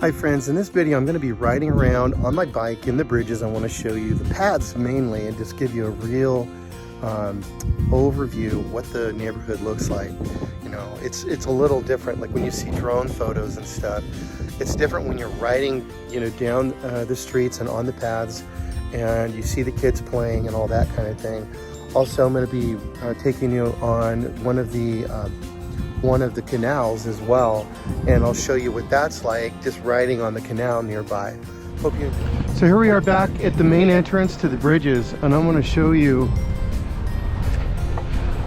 Hi friends, in this video I'm going to be riding around on my bike in the bridges. I want to show you the paths mainly and just give you a real overview of what the neighborhood looks like. You know, it's a little different, like when you see drone photos and stuff. It's different when you're riding, you know, down the streets and on the paths and you see the kids playing and all that kind of thing. Also, I'm going to be taking you on one of the canals as well, and I'll show you what that's like just riding on the canal nearby. Hope you enjoy. So here we are back at the main entrance to the bridges, and I'm going to show you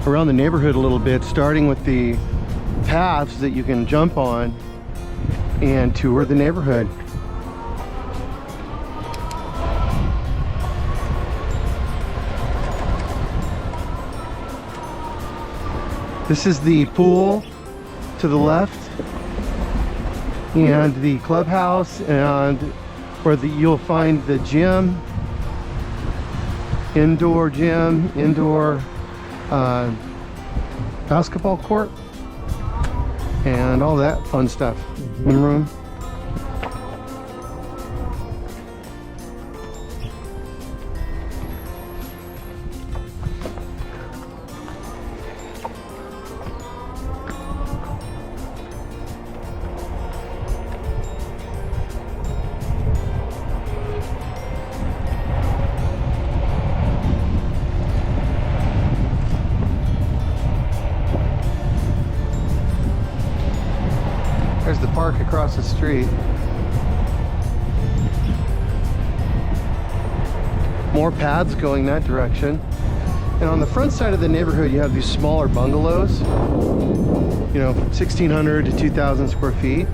around the neighborhood a little bit, starting with the paths that you can jump on and tour the neighborhood. This is the pool to the left and the clubhouse, and where you'll find the gym, indoor gym, indoor basketball court, and all that fun stuff. Room. There's the park across the street. More paths going that direction. And on the front side of the neighborhood, you have these smaller bungalows, you know, 1,600 to 2,000 square feet.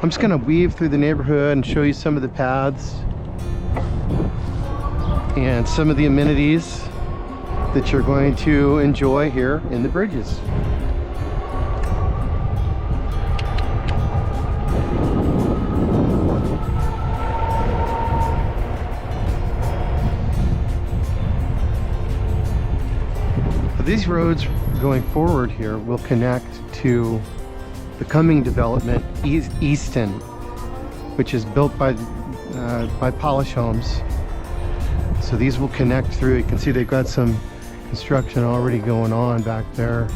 I'm just going to weave through the neighborhood and show you some of the paths and some of the amenities that you're going to enjoy here in the bridges. These roads going forward here will connect to the coming development, Eastside, which is built by Polish Homes. So these will connect through. You can see they've got some construction already going on back there.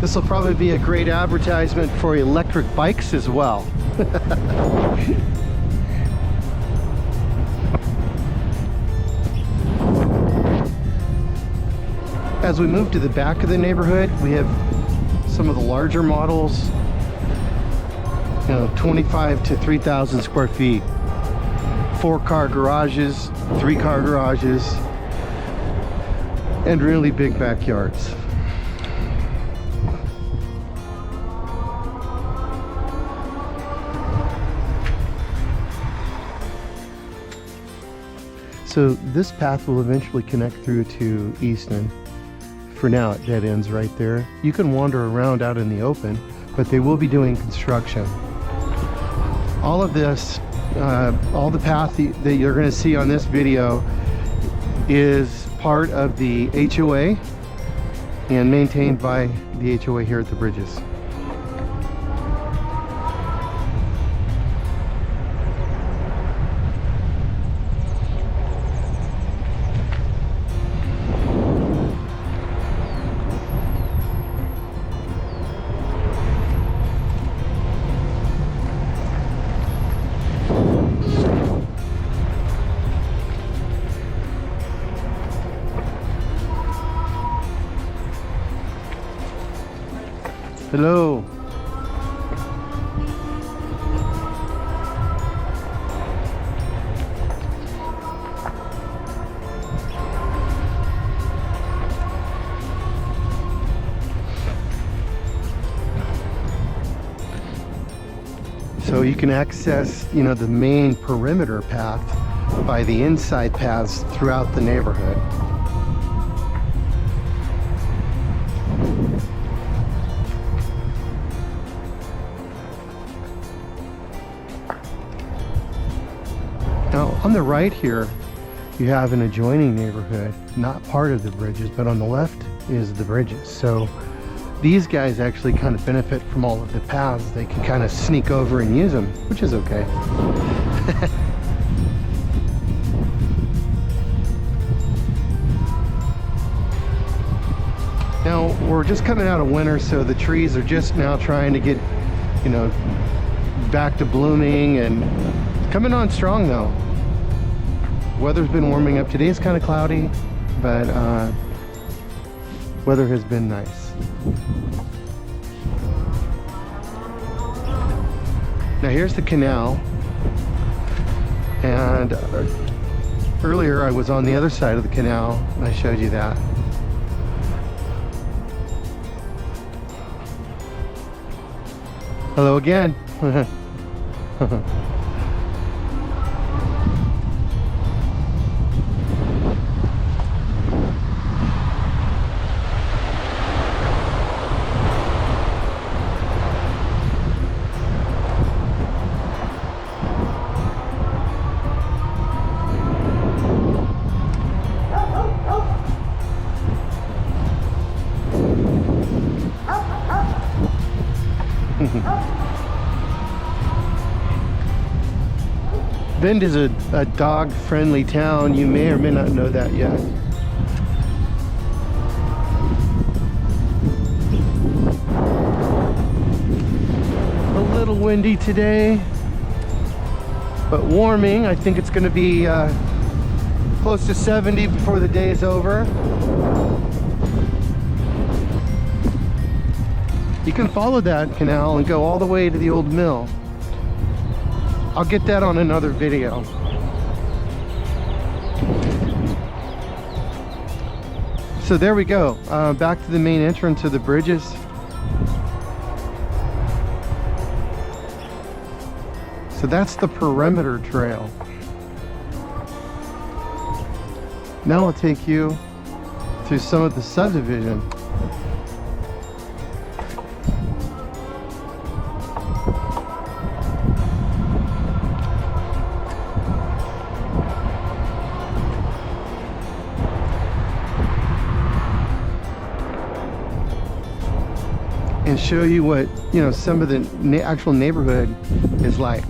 This will probably be a great advertisement for electric bikes as well. As we move to the back of the neighborhood, we have some of the larger models, you know, 25 to 3,000 square feet. 4-car garages, 3-car garages, and really big backyards. So this path will eventually connect through to Easton. For now, it dead ends right there. You can wander around out in the open, but they will be doing construction. All of this, all the path that you're going to see on this video is part of the HOA and maintained by the HOA here at the bridges. Hello. So you can access, you know, the main perimeter path by the inside paths throughout the neighborhood. Now, on the right here, you have an adjoining neighborhood, not part of the bridges, but on the left is the bridges. So these guys actually kind of benefit from all of the paths. They can kind of sneak over and use them, which is okay. Now, we're just coming out of winter, so the trees are just now trying to get, you know, back to blooming and coming on strong though. Weather's been warming up. Today's kind of cloudy, but weather has been nice. Now here's the canal, and earlier I was on the other side of the canal and I showed you that. Hello again. Bend is a dog-friendly town. You may or may not know that yet. A little windy today, but warming. I think it's going to be close to 70 before the day is over. You can follow that canal and go all the way to the old mill. I'll get that on another video. So there we go, back to the main entrance of the bridges. So that's the perimeter trail. Now I'll take you through some of the subdivision. And show you what, you know, some of the actual neighborhood is like.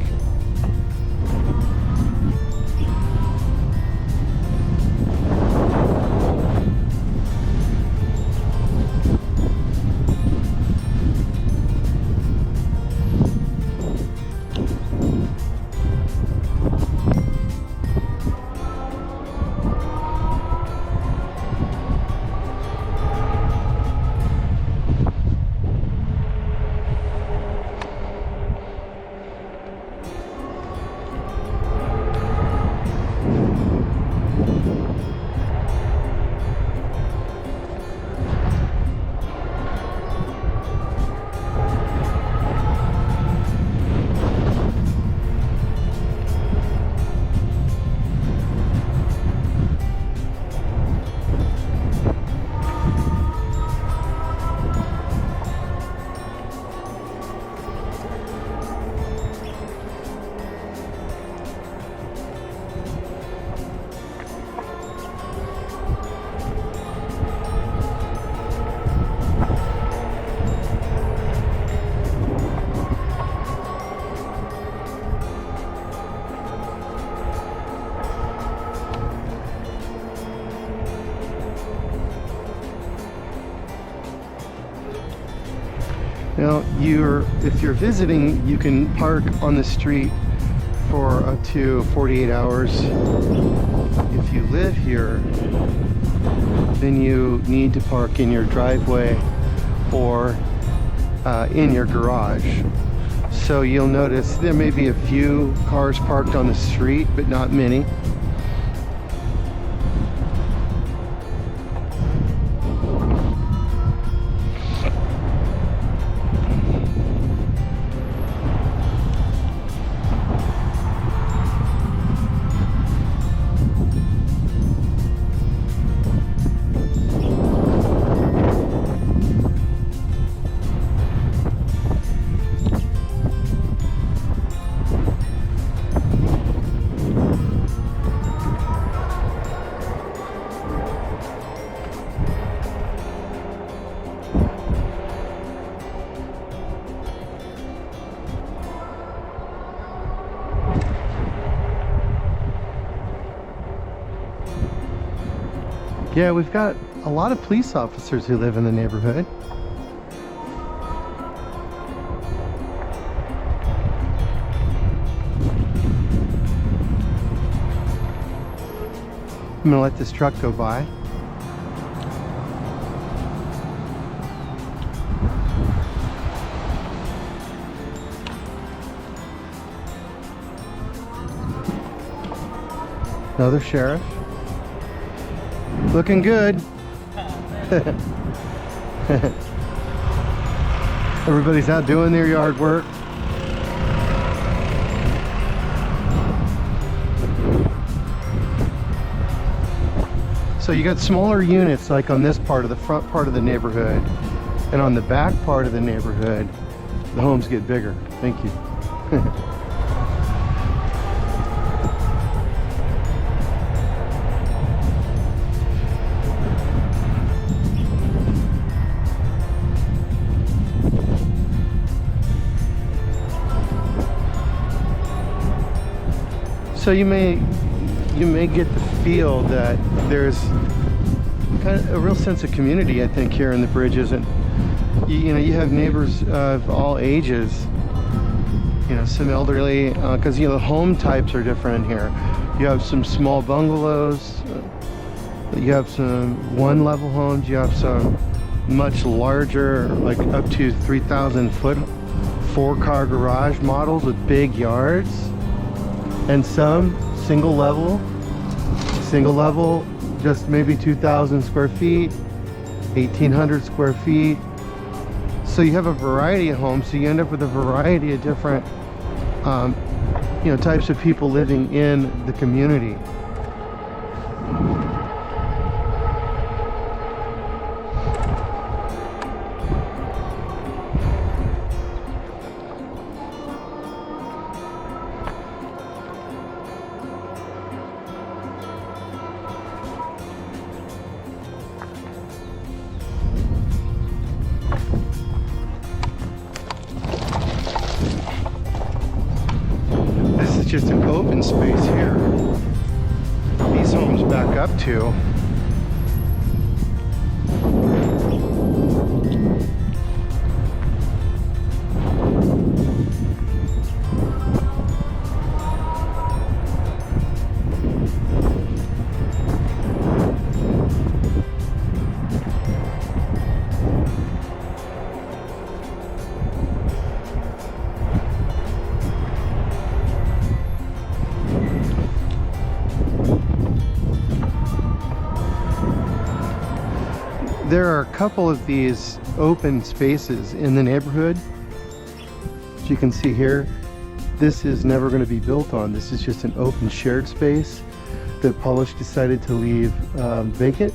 Now, if you're visiting, you can park on the street for up to 48 hours. If you live here, then you need to park in your driveway or in your garage. So you'll notice there may be a few cars parked on the street, but not many. Yeah, we've got a lot of police officers who live in the neighborhood. I'm gonna let this truck go by. Another sheriff. Looking good. Everybody's out doing their yard work. So you got smaller units like on this part of the front part of the neighborhood, and on the back part of the neighborhood, the homes get bigger. Thank you. So you may get the feel that there's kind of a real sense of community, I think, here in the Bridges, and you know, you have neighbors of all ages. You know, some elderly, because you know the home types are different in here. You have some small bungalows, you have some one-level homes, you have some much larger, like up to 3,000 foot 4-car garage models with big yards. And some single level, just maybe 2,000 square feet, 1,800 square feet. So you have a variety of homes, so you end up with a variety of different, you know, types of people living in the community. Just an open space here. These homes back up to there are a couple of these open spaces in the neighborhood. As you can see here, this is never going to be built on. This is just an open shared space that Polish decided to leave vacant.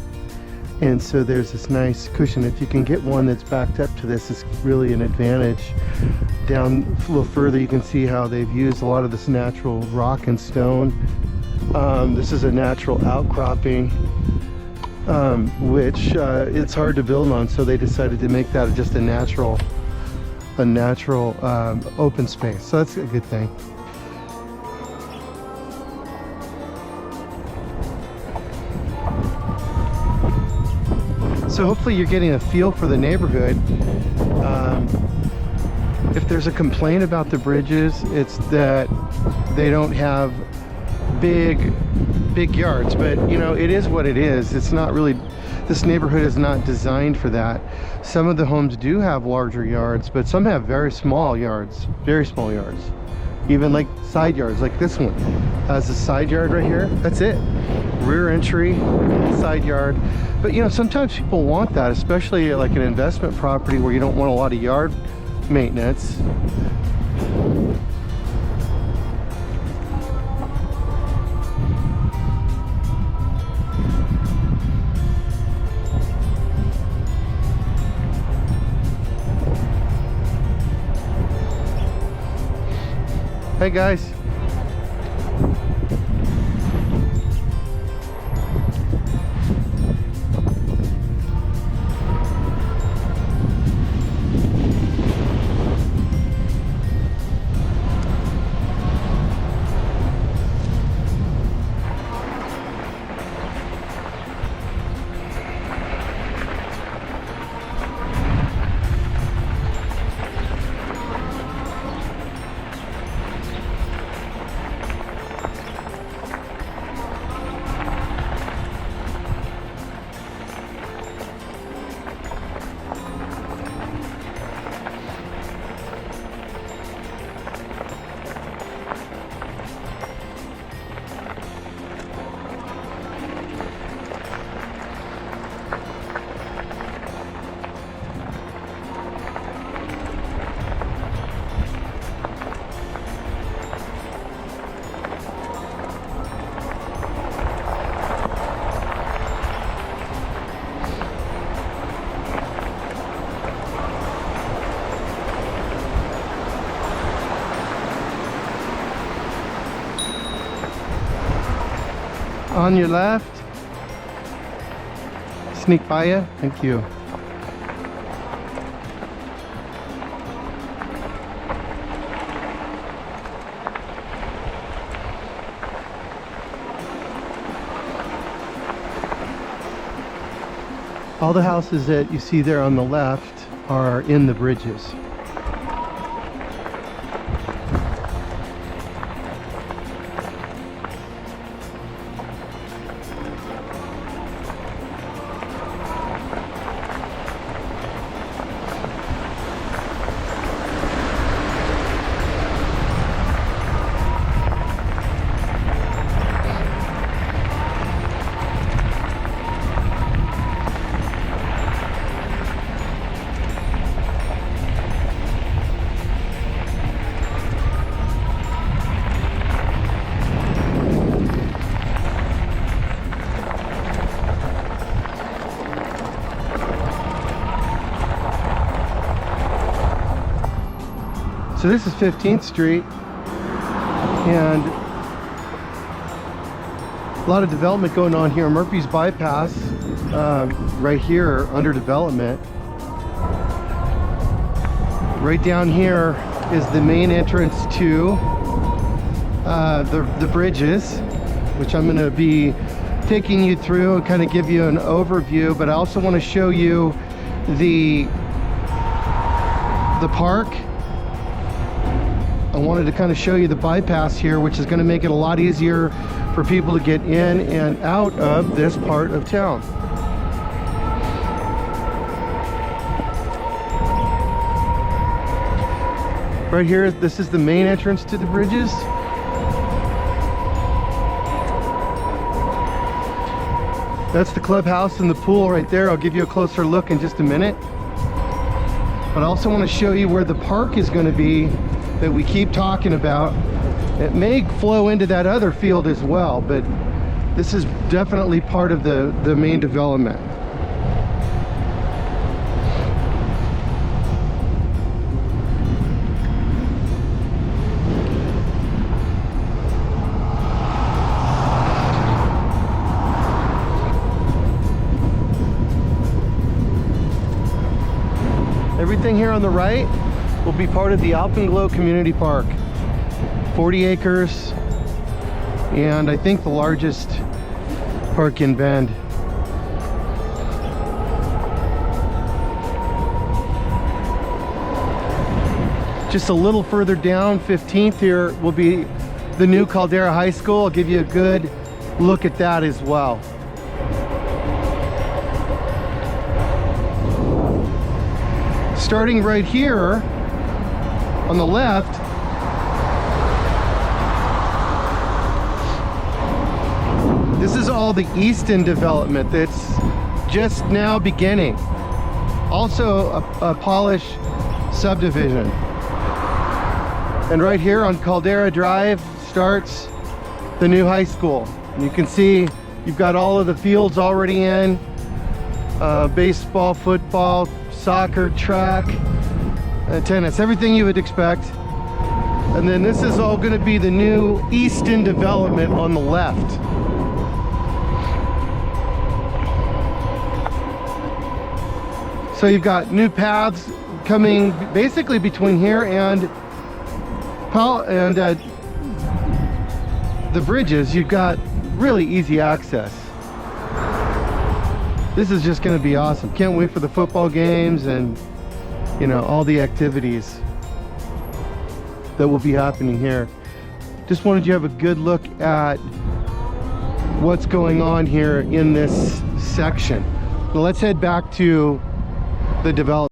And so there's this nice cushion. If you can get one that's backed up to this, it's really an advantage. Down a little further, you can see how they've used a lot of this natural rock and stone. This is a natural outcropping, which it's hard to build on, so they decided to make that just a natural open space. So that's a good thing. So hopefully you're getting a feel for the neighborhood. If there's a complaint about the Bridges, it's that they don't have big yards, but you know, it is what it is. It's not really, this neighborhood is not designed for that. Some of the homes do have larger yards, but some have very small yards, even like side yards, like this one has a side yard right here. That's it, rear entry, side yard. But you know, sometimes people want that, especially like an investment property where you don't want a lot of yard maintenance. Hey guys. on your left. Sneak by you. Thank you. All the houses that you see there on the left are in the bridges. So this is 15th Street, and a lot of development going on here. Murphy's Bypass, right here under development. Right down here is the main entrance to the bridges, which I'm going to be taking you through and kind of give you an overview. But I also want to show you the park. I wanted to kind of show you the bypass here, which is going to make it a lot easier for people to get in and out of this part of town. Right here, this is the main entrance to the bridges. That's the clubhouse and the pool right there. I'll give you a closer look in just a minute. But I also want to show you where the park is going to be that we keep talking about. It may flow into that other field as well, but this is definitely part of the main development. Everything here on the right will be part of the Alpenglow Community Park. 40 acres, and I think the largest park in Bend. Just a little further down, 15th here, will be the new Caldera High School. I'll give you a good look at that as well. Starting right here on the left, this is all the Easton development that's just now beginning. Also a Polish subdivision. And right here on Caldera Drive starts the new high school. And you can see you've got all of the fields already in. Baseball, football, soccer, track, tennis, everything you would expect. And then this is all going to be the new Easton development on the left. So you've got new paths coming basically between here and the bridges. You've got really easy access. This is just going to be awesome. Can't wait for the football games and, you know, all the activities that will be happening here. Just wanted you to have a good look at what's going on here in this section. Now let's head back to the development.